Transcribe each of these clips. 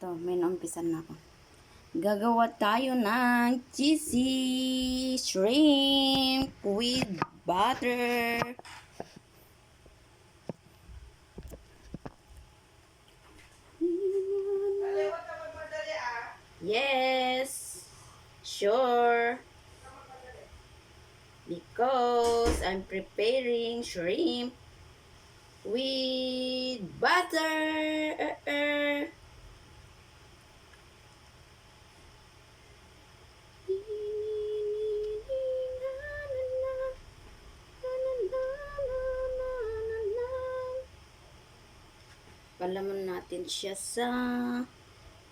Ito, may naumpisan na ako. Gagawa tayo ng cheesy shrimp with butter. Yes, sure. Because I'm preparing shrimp with butter. Palaman natin siya sa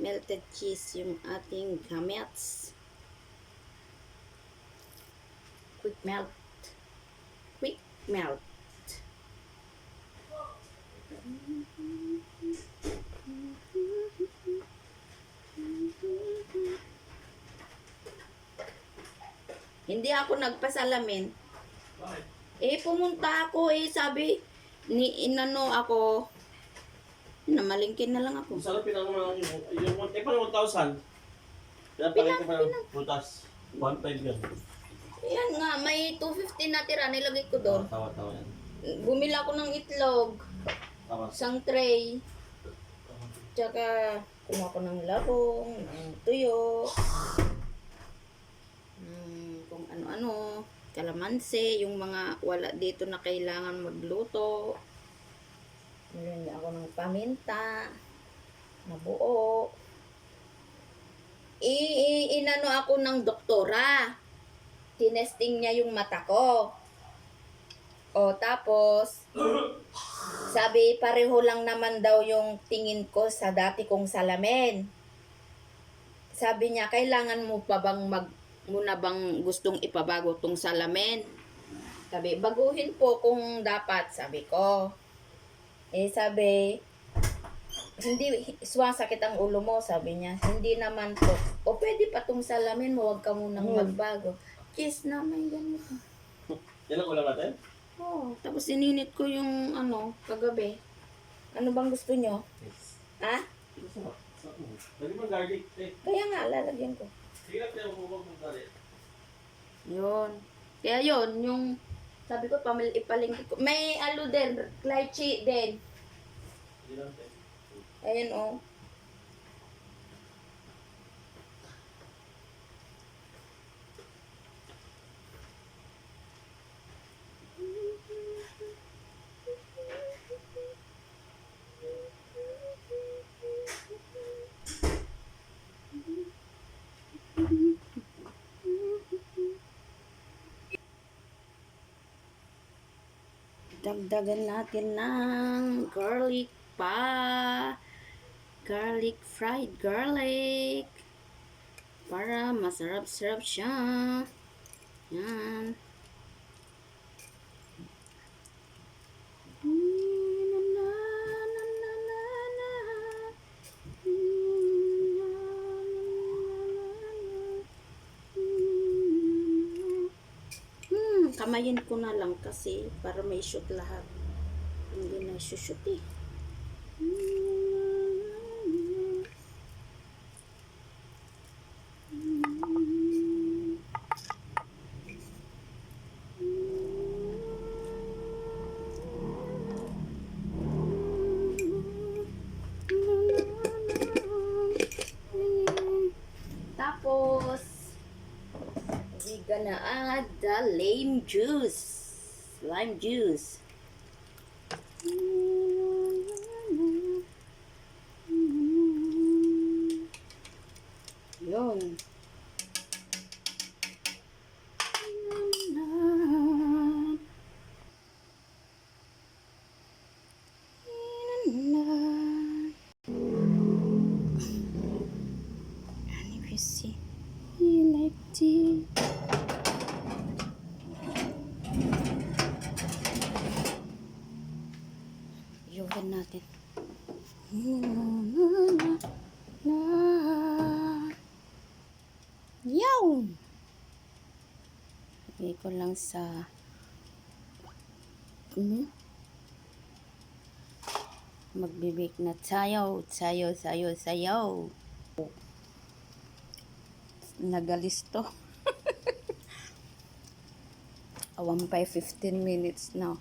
melted cheese yung ating gamets. Quick melt. Quick melt. Hindi ako nagpasalamin. Bakit? Pumunta ako sabi ni inano ako. Namalingkin na lang ako. Sarap pinang yung paano 1,000? Pinapalay ko pa ng prutas. 1.5 yan. Yan nga, may 250 na tira, nilagay ko doon. Tawa yan. Bumili ako ng itlog, Tawa. isang tray, tsaka kumuha ko ng labong, ng tuyo, kung ano-ano, kalamansi, yung mga wala dito na kailangan magluto. Nilagyan ako ng paminta, na buo. Inano ako ng doktora. Tinesting niya yung mata ko. Tapos, sabi pareho lang naman daw yung tingin ko sa dati kong salamin. Sabi niya, kailangan mo pa bang muna bang gustong ipabago tong salamin? Sabi, baguhin po kung dapat, sabi ko. Sabi, hindi, sumasakit ang ulo mo, sabi niya. Hindi naman po. Pwede pa tong salamin mo, huwag ka munang magbago. Kiss na, may ganito. Yan ang ulam natin? Tapos ininit ko yung kagabi. Ano bang gusto nyo? Yes. Ha? Sarap. Lagi mo garlic. Kaya nga, lalagyan ko. Sige lang tayo huwag mong garlic. Yun. Kaya yun, yung sabi ko, ipalingki ko. May din, lychee din. Sige lang tayo. Ayan dagdagan natin ng garlic pa. Fried garlic. Para masarap-sarap siya. Yan. Kamayin ko na lang kasi para may shoot lahat. Hindi na shoot eh. Tapos, we're gonna add the lime juice. Yun. And if you see, you like tea. Iyogan natin. Yawn! Lagay ko lang sa Magbibik na sayaw, sayaw, sayaw, sayaw. Nagalisto. Awan pa 15 minutes na.